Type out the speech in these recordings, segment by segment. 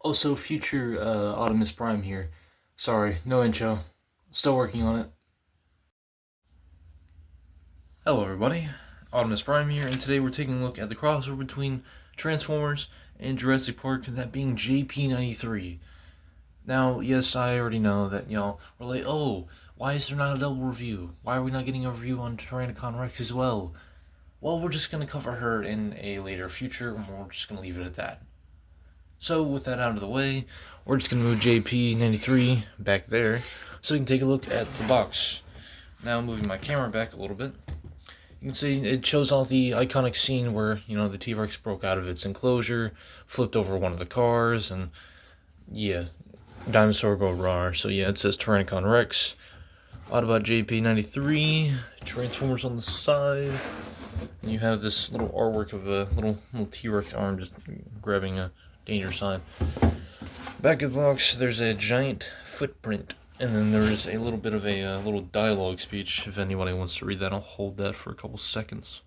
Also, future Optimus Prime here. Sorry, no intro. Still working on it. Hello, everybody. Optimus Prime here, and today we're taking a look at the crossover between Transformers and Jurassic Park, that being JP93. Now, yes, I already know that, we're like, oh, why is there not a double review? Why are we not getting a review on Tyrannicon Rex as well? Well, we're just going to cover her in a later future, and we're just going to leave it at that. So, with that out of the way, we're just going to move JP93 back there so we can take a look at the box. Now, moving my camera back a little bit, you can see it shows all the iconic scene where, the T-Rex broke out of its enclosure, flipped over one of the cars, and yeah, dinosaur go raw. So, yeah, it says Tyrannicon Rex, Autobot JP93, Transformers on the side, and you have this little artwork of a little T-Rex arm just grabbing a danger sign. Back of the box, there's a giant footprint, and then there's a little bit of a little dialogue speech. If anybody wants to read that, I'll hold that for a couple seconds.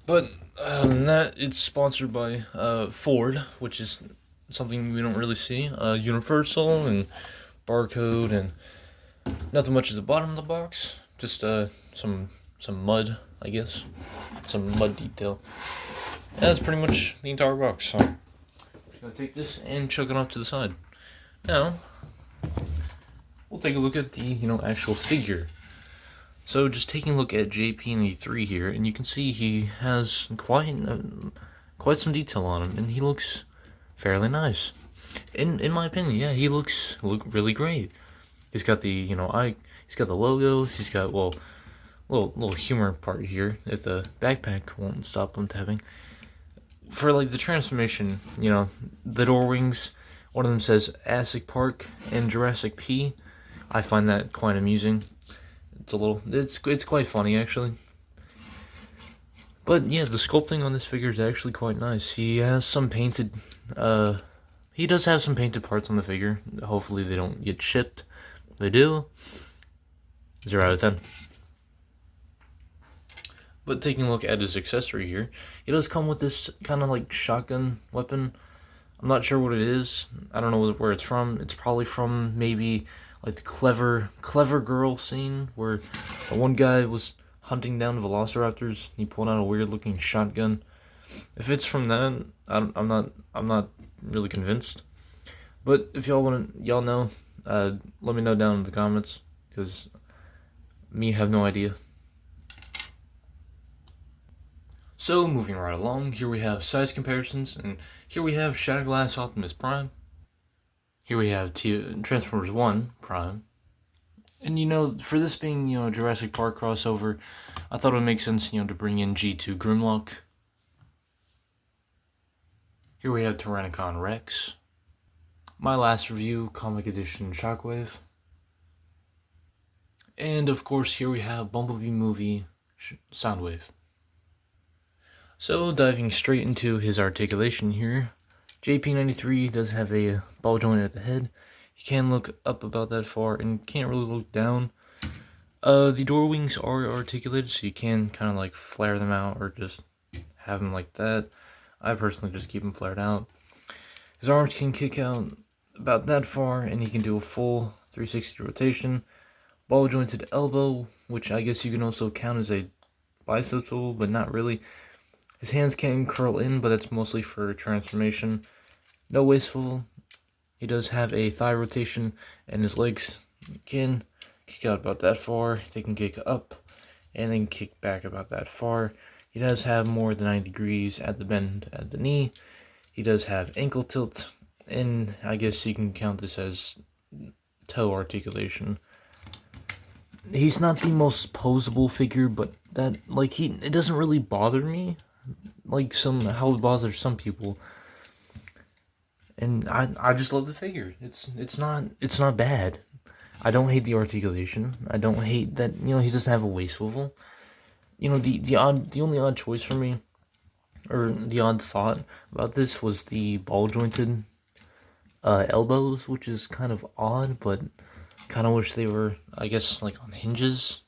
But other than that, it's sponsored by Ford, which is something we don't really see. Universal and barcode, and nothing much at the bottom of the box. Just some mud, I guess, some mud detail. And that's pretty much the entire box. So I'm just gonna take this and chuck it off to the side. Now we'll take a look at the actual figure. So just taking a look at JP93 here, and you can see he has quite some detail on him, and he looks fairly nice. In my opinion, yeah, he looks really great. He's got the he's got the logos. He's got little humor part here. If the backpack won't stop him tapping. For like the transformation, the door wings. One of them says Jurassic Park and Jurassic P. I find that quite amusing. It's quite funny actually. But yeah, the sculpting on this figure is actually quite nice. He has some painted, he does have some painted parts on the figure. Hopefully they don't get shipped. If they do, 0 out of 10. But taking a look at his accessory here, he does come with this kind of like shotgun weapon. I'm not sure what it is. I don't know where it's from. It's probably from maybe like the clever girl scene where one guy was hunting down velociraptors. He pulled out a weird looking shotgun. If it's from that, I'm not really convinced. But if y'all know, let me know down in the comments, because me have no idea. So, moving right along, here we have size comparisons, and here we have Shattered Glass Optimus Prime. Here we have Transformers 1 Prime. And for this being, a Jurassic Park crossover, I thought it would make sense, to bring in G2 Grimlock. Here we have Tyrannicon Rex. My last review, Comic Edition Shockwave. And of course, here we have Bumblebee Movie Soundwave. So, diving straight into his articulation here, JP93 does have a ball joint at the head. You can look up about that far and can't really look down. The door wings are articulated, so you can kind of like flare them out or just have them like that. I personally just keep them flared out. His arms can kick out about that far, and he can do a full 360 rotation. Ball jointed elbow, which I guess you can also count as a bicep tool, but not really. His hands can curl in, but that's mostly for transformation. No waist swivel. He does have a thigh rotation, and his legs can kick out about that far. They can kick up, and then kick back about that far. He does have more than 90 degrees at the bend at the knee. He does have ankle tilt, and I guess you can count this as toe articulation. He's not the most posable figure, but it doesn't really bother me like how it bothers some people. And I just love the figure. It's not bad. I don't hate the articulation. I don't hate that he doesn't have a waist swivel. The only odd choice for me, or the odd thought about this, was the ball jointed elbows, which is kind of odd, but kind of wish they were, I guess, like on hinges,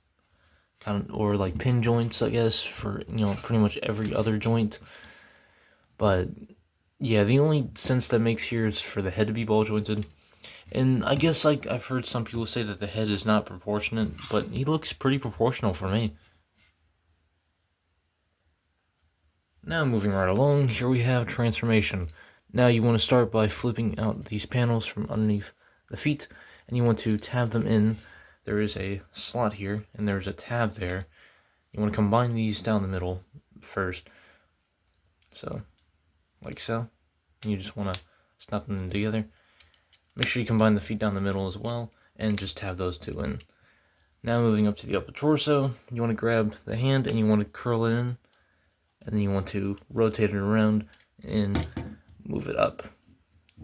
or like pin joints, I guess, for pretty much every other joint. But Yeah, the only sense that makes here is for the head to be ball jointed. And I guess, like, I've heard some people say that the head is not proportionate, but he looks pretty proportional for me. Now moving right along, here we have transformation. Now you want to start by flipping out these panels from underneath the feet, and you want to tab them in. There is a slot here, and there's a tab there. You want to combine these down the middle first. So, like so. You just want to snap them together. Make sure you combine the feet down the middle as well, and just tab those two in. Now moving up to the upper torso, you want to grab the hand and you want to curl it in, and then you want to rotate it around and move it up,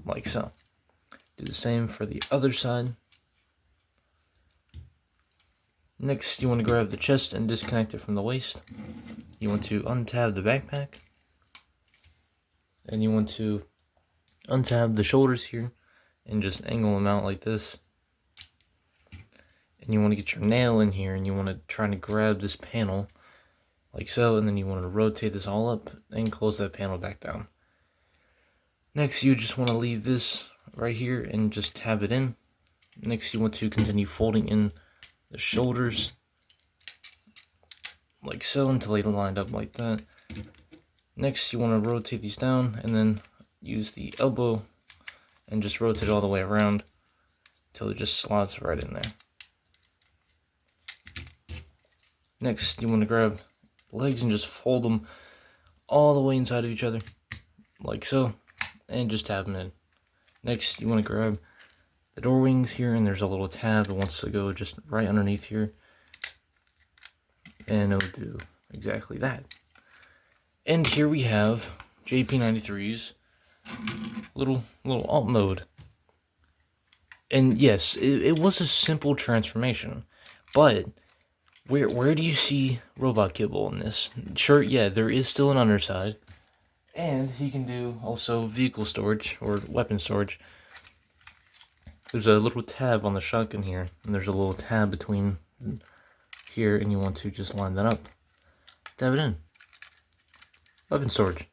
like so. Do the same for the other side. Next, you want to grab the chest and disconnect it from the waist. You want to untab the backpack, and you want to untab the shoulders here and just angle them out like this. And you want to get your nail in here, and you want to try to grab this panel like so, and then you want to rotate this all up and close that panel back down. Next, you just want to leave this right here and just tab it in. Next, you want to continue folding in the shoulders like so until they lined up like that. Next, you want to rotate these down and then use the elbow and just rotate it all the way around until it just slots right in there. Next, you want to grab the legs and just fold them all the way inside of each other like so, and just tab them in. Next, you want to grab the door wings here, and there's a little tab that wants to go just right underneath here, and it'll do exactly that. And here we have JP93's little alt mode. And yes, it was a simple transformation, but where do you see Robot Kibble in this? Sure, yeah, there is still an underside, and he can do also vehicle storage or weapon storage. There's a little tab on the shotgun here, and there's a little tab between here, and you want to just line that up. Tab it in. Weapon storage.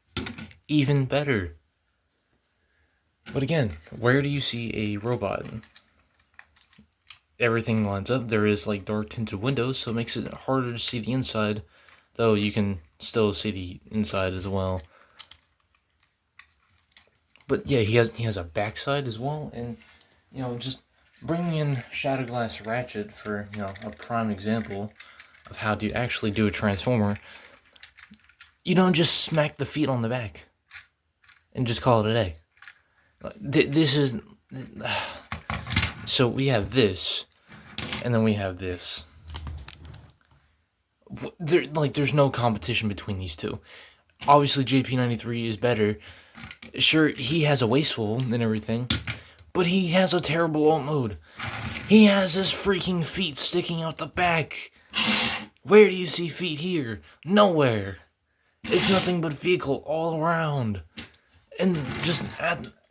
Even better. But again, where do you see a robot? Everything lines up. There is like dark tinted windows, so it makes it harder to see the inside, though you can still see the inside as well. But yeah, he has a backside as well, and you know, just bringing in Shatterglass Ratchet for, you know, a prime example of how to actually do a transformer. You don't just smack the feet on the back and just call it a day. This is... So we have this, and then we have this. There's no competition between these two. Obviously, JP93 is better. Sure, he has a waist swivel and everything, but he has a terrible alt mode. He has his freaking feet sticking out the back. Where do you see feet here? Nowhere. It's nothing but vehicle all around. And just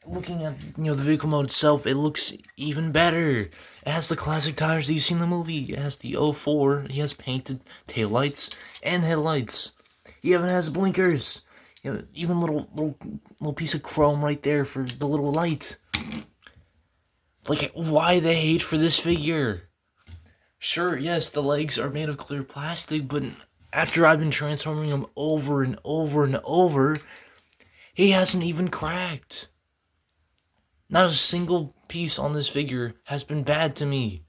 looking at, you know, the vehicle mode itself, it looks even better. It has the classic tires that you see in the movie. It has the 04. He has painted taillights and headlights. He even has blinkers. You know, even little piece of chrome right there for the little light. Like, why the hate for this figure? Sure, yes, the legs are made of clear plastic, but after I've been transforming him over and over and over, he hasn't even cracked. Not a single piece on this figure has been bad to me.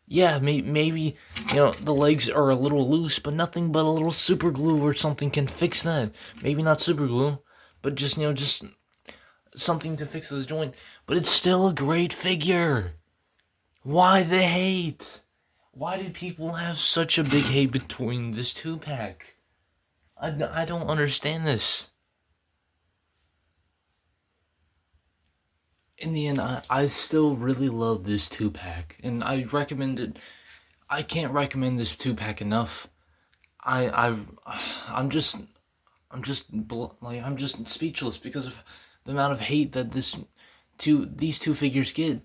Yeah, maybe, you know, the legs are a little loose, but nothing but a little super glue or something can fix that. Maybe not super glue, but just, you know, just something to fix the joint. But it's still a great figure. Why the hate? Why do people have such a big hate between this 2-pack? I don't understand this. In the end, I still really love this 2-pack, and I recommend it. I can't recommend this 2-pack enough. I'm just speechless because of the amount of hate that these two figures get.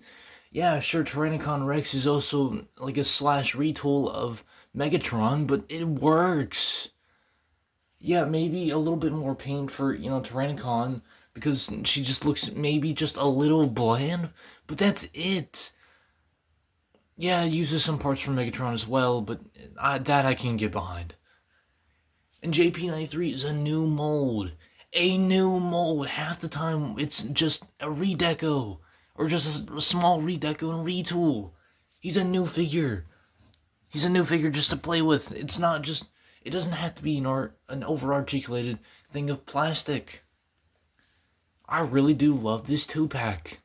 Yeah, sure, Tyrannicon Rex is also like a slash retool of Megatron, but it works. Yeah, maybe a little bit more paint for, Tyrannicon, because she just looks maybe just a little bland, but that's it. Yeah, it uses some parts from Megatron as well, but that I can get behind. And JP93 is a new mold. A new mold. Half the time, it's just a redeco. Or just a small redeco and retool. He's a new figure. He's a new figure just to play with. It's not just... It doesn't have to be an over-articulated thing of plastic. I really do love this 2-pack.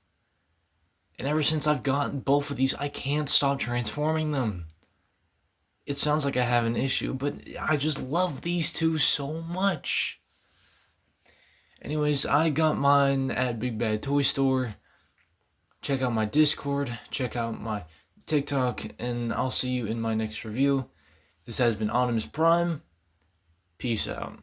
And ever since I've gotten both of these, I can't stop transforming them. It sounds like I have an issue, but I just love these two so much. Anyways, I got mine at Big Bad Toy Store. Check out my Discord, check out my TikTok, and I'll see you in my next review. This has been Optimus Prime. Peace out.